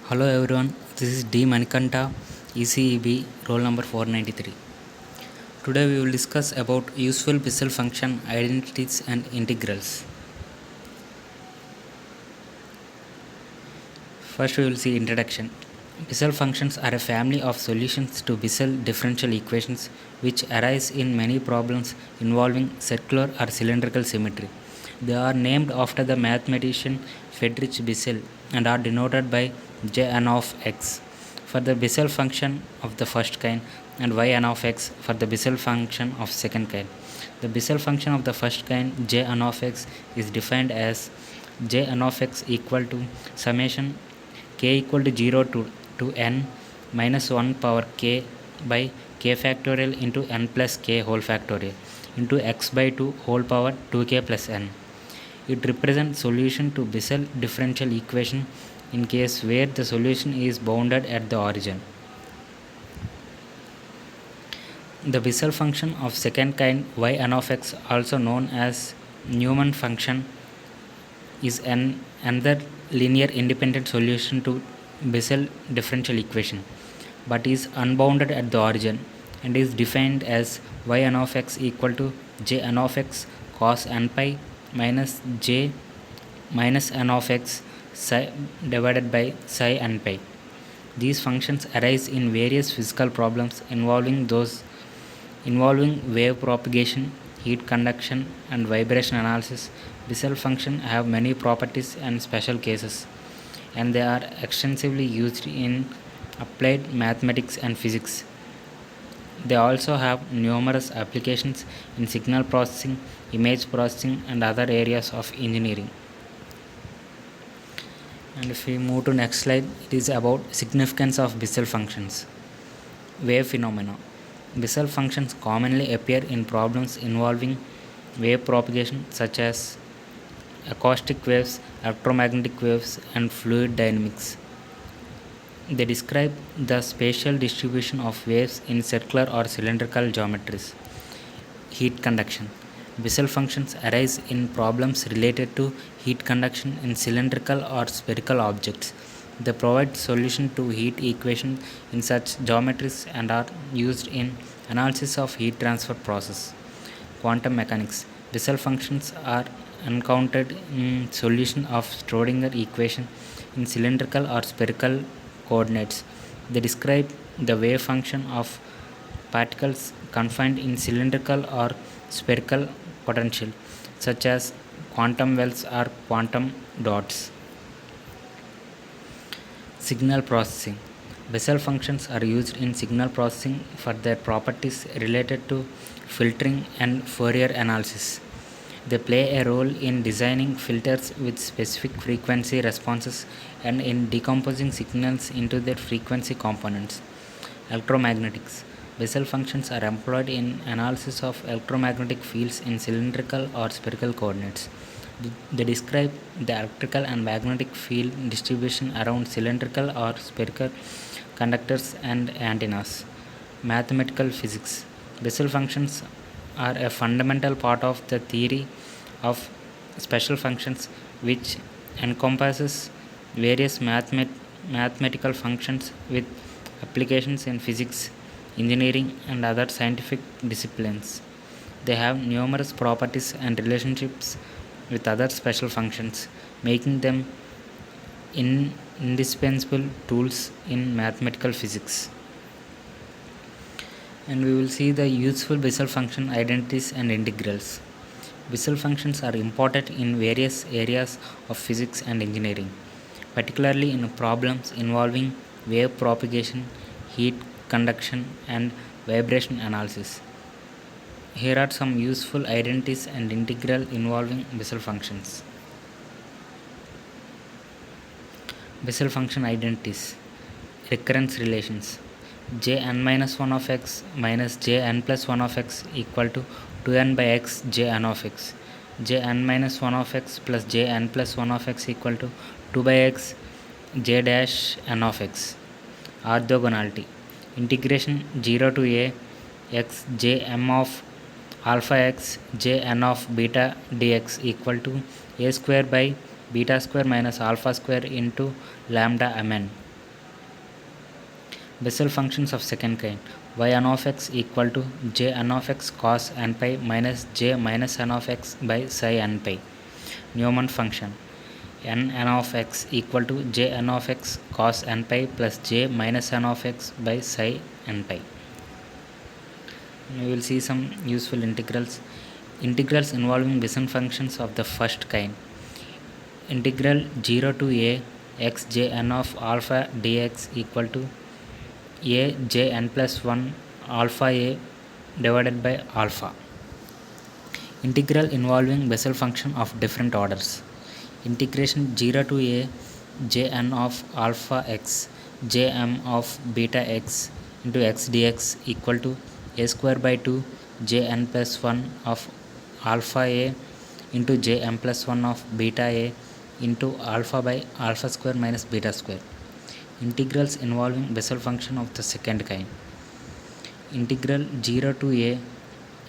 Hello everyone, this is D Manikanta, ECEB, roll number 493. Today we will discuss about useful Bessel function identities and integrals. First we will see introduction. Bessel functions are a family of solutions to Bessel differential equations which arise in many problems involving circular or cylindrical symmetry. They are named after the mathematician Friedrich Bessel and are denoted by Jn of x for the Bessel function of the first kind and yn of x for the Bessel function of second kind. The Bessel function of the first kind Jn of x is defined as Jn of x equal to summation k equal to 0 to n minus 1 power k by k factorial into n plus k whole factorial into x by 2 whole power 2k plus n. It represents solution to Bessel differential equation in case where the solution is bounded at the origin. The Bessel function of second kind yn of x, also known as Newman function, is another linear independent solution to Bessel differential equation but is unbounded at the origin and is defined as yn of x equal to jn of x cos n pi minus j minus n of x psi divided by psi n pi. These functions arise in various physical problems involving wave propagation, heat conduction and vibration analysis. Bessel functions have many properties and special cases, and they are extensively used in applied mathematics and physics. They also have numerous applications in signal processing, image processing and other areas of engineering. And if we move to next slide, it is about significance of Bessel functions. Wave phenomena. Bessel functions commonly appear in problems involving wave propagation such as acoustic waves, electromagnetic waves and fluid dynamics. They describe the spatial distribution of waves in circular or cylindrical geometries. Heat conduction. Bessel functions arise in problems related to heat conduction in cylindrical or spherical objects. They provide solution to heat equations in such geometries and are used in analysis of heat transfer process. Quantum mechanics. Bessel functions are encountered in solution of Schrodinger equation in cylindrical or spherical coordinates. They describe the wave function of particles confined in cylindrical or spherical potential, such as quantum wells or quantum dots. Signal processing. Bessel functions are used in signal processing for their properties related to filtering and Fourier analysis. They play a role in designing filters with specific frequency responses and in decomposing signals into their frequency components. Electromagnetics. Bessel functions are employed in analysis of electromagnetic fields in cylindrical or spherical coordinates. They describe the electrical and magnetic field distribution around cylindrical or spherical conductors and antennas. Mathematical physics. Bessel functions are a fundamental part of the theory of special functions, which encompasses various mathematical functions with applications in physics, engineering and other scientific disciplines. They have numerous properties and relationships with other special functions, making them indispensable tools in mathematical physics. And we will see the useful Bessel function identities and integrals. Bessel functions are important in various areas of physics and engineering, particularly in problems involving wave propagation, heat conduction and vibration analysis. Here are some useful identities and integral involving Bessel functions. Bessel function identities. Recurrence relations. Jn minus 1 of x minus Jn plus 1 of x equal to 2n by x Jn of x. Jn minus 1 of x plus Jn plus 1 of x equal to 2 by x J dash n of x. Orthogonality. Integration 0 to a x j m of alpha x j n of beta dx equal to a square by beta square minus alpha square into lambda mn. Bessel functions of second kind. Y(n) of x equal to J(n) of x cos n pi minus J minus n of x by psi n pi. Newman function. N(n) of x equal to Jn of x cos n pi plus J minus n of x by psi n pi. We will see some useful integrals. Integrals involving Bessel functions of the first kind. Integral 0 to a x Jn of alpha dx equal to a Jn plus 1 alpha a divided by alpha. Integral involving Bessel function of different orders. Integration 0 to a Jn of alpha x Jm of beta x into x dx equal to a square by 2 Jn plus 1 of alpha a into Jm plus 1 of beta a into alpha by alpha square minus beta square. Integrals involving Bessel function of the second kind. Integral 0 to a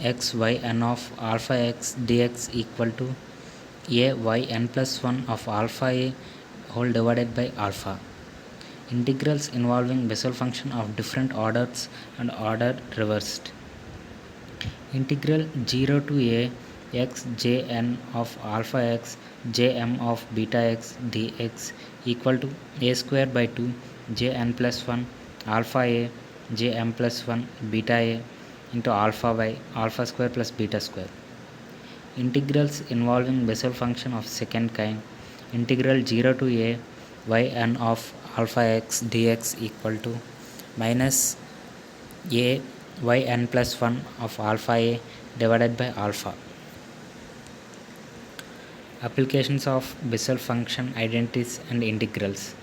x y n of alpha x dx equal to a y n plus 1 of alpha a whole divided by alpha. Integrals involving Bessel function of different orders and order reversed. Integral 0 to a x Jn of alpha x Jm of beta x dx equal to a square by 2 Jn plus 1 alpha a Jm plus 1 beta a into alpha by alpha square plus beta square. Integrals involving Bessel function of second kind. Integral 0 to a yn of alpha x dx equal to minus a yn plus 1 of alpha a divided by alpha. Applications of Bessel function identities and integrals.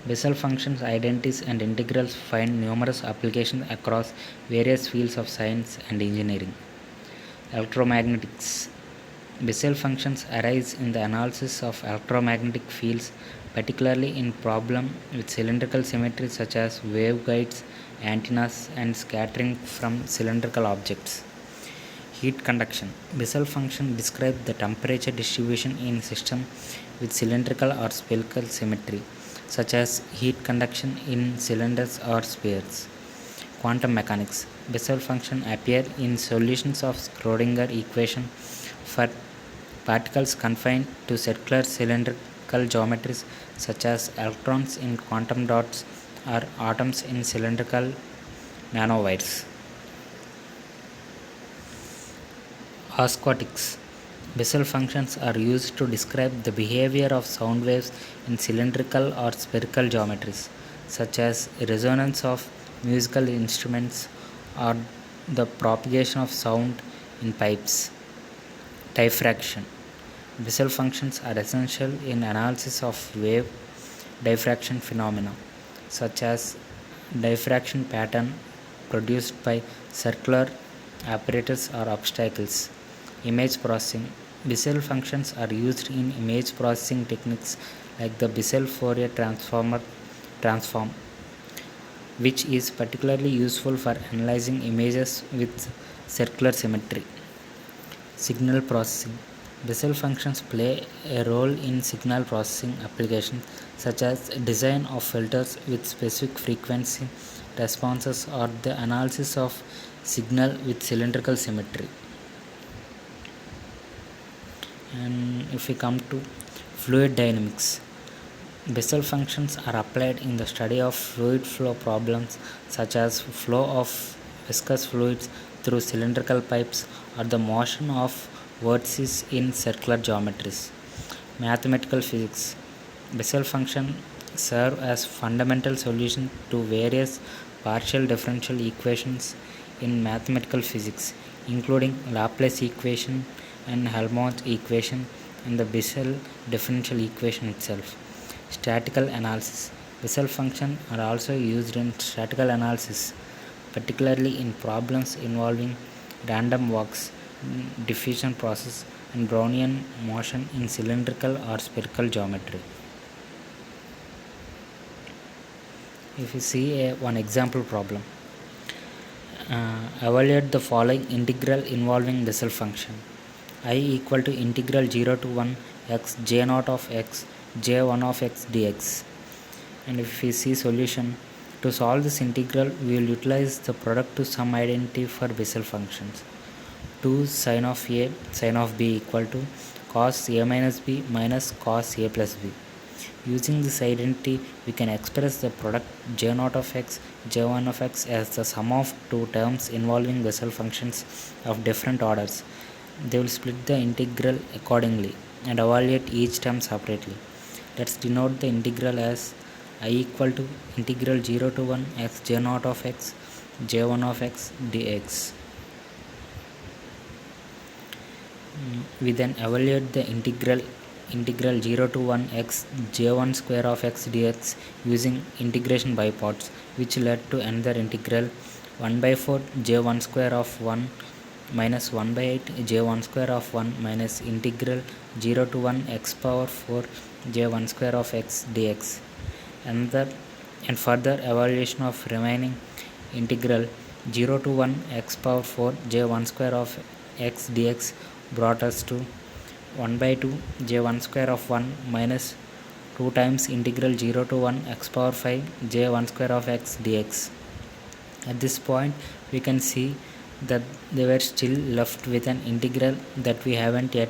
Bessel functions, identities and integrals find numerous applications across various fields of science and engineering. Electromagnetics. Bessel functions arise in the analysis of electromagnetic fields, particularly in problems with cylindrical symmetry such as waveguides, antennas, and scattering from cylindrical objects. Heat conduction. Bessel function describes the temperature distribution in systems with cylindrical or spherical symmetry, such as heat conduction in cylinders or spheres. Quantum mechanics. Bessel function appear in solutions of Schrödinger equation for particles confined to circular cylindrical geometries such as electrons in quantum dots or atoms in cylindrical nanowires. Osquatics. Bessel functions are used to describe the behavior of sound waves in cylindrical or spherical geometries, such as resonance of musical instruments or the propagation of sound in pipes. Diffraction. Bessel functions are essential in analysis of wave diffraction phenomena, such as diffraction pattern produced by circular apparatus or obstacles. Image processing. Bessel functions are used in image processing techniques like the Bessel Fourier transform, which is particularly useful for analyzing images with circular symmetry. Signal processing. Bessel functions play a role in signal processing applications such as design of filters with specific frequency responses or the analysis of signal with cylindrical symmetry. And if we come to fluid dynamics, Bessel functions are applied in the study of fluid flow problems such as flow of viscous fluids through cylindrical pipes or the motion of vortices in circular geometries. Mathematical physics. Bessel functions serve as fundamental solution to various partial differential equations in mathematical physics, including Laplace equation and Helmholtz equation and the Bessel differential equation itself. Statistical analysis. Bessel functions are also used in statistical analysis, particularly in problems involving random walks, diffusion process, and Brownian motion in cylindrical or spherical geometry. If you see one example problem, evaluate the following integral involving Bessel function. I equal to integral 0 to 1 x j0 of x j1 of x dx. And if we see solution, To solve this integral, we will utilize the product to sum identity for Bessel functions. 2 sine of a sine of b equal to cos a minus b minus cos a plus b. Using this identity, we can express the product j0 of x, j1 of x as the sum of two terms involving Bessel functions of different orders. They will split the integral accordingly and evaluate each term separately. Let's denote the integral as I equal to integral 0 to 1 x j0 of x, j1 of x dx. We then evaluate the integral 0 to 1 x j1 square of x dx using integration by parts, which led to another integral 1 by 4 j1 square of 1 minus 1 by 8 j1 square of 1 minus integral 0 to 1 x power 4 j1 square of x dx. Another and further evaluation of remaining integral 0 to 1 x power 4 j1 square of x dx brought us to 1 by 2 j1 square of 1 minus 2 times integral 0 to 1 x power 5 j1 square of x dx. At this point, we can see that they were still left with an integral that we haven't yet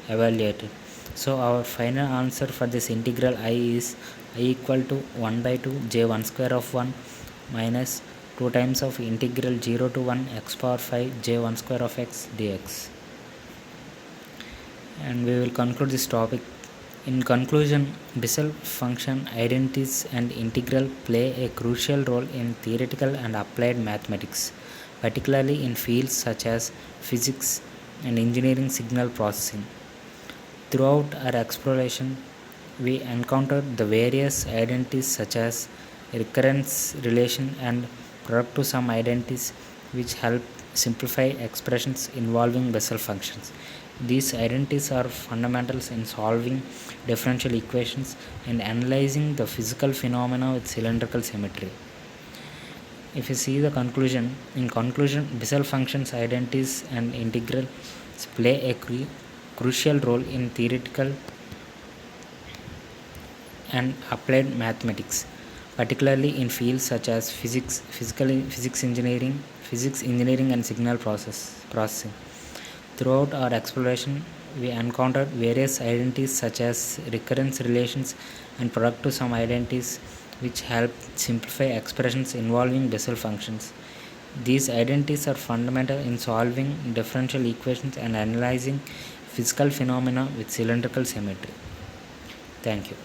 evaluated. So our final answer for this integral I is I equal to 1 by 2 j1 square of 1 minus 2 times of integral 0 to 1 x power 5 j1 square of x dx. And we will conclude this topic. In conclusion, Bessel function identities and integral play a crucial role in theoretical and applied mathematics, particularly in fields such as physics and engineering signal processing. Throughout our exploration, we encountered the various identities such as recurrence relation and product to sum identities, which help simplify expressions involving Bessel functions. These identities are fundamentals in solving differential equations and analyzing the physical phenomena with cylindrical symmetry. If you see the conclusion, in conclusion, Bessel functions, identities, and integrals play a crucial role in theoretical and applied mathematics, particularly in fields such as physics engineering, and signal processing. Throughout our exploration, we encountered various identities such as recurrence relations and product to sum identities, which help simplify expressions involving Bessel functions. These identities are fundamental in solving differential equations and analyzing physical phenomena with cylindrical symmetry. Thank you.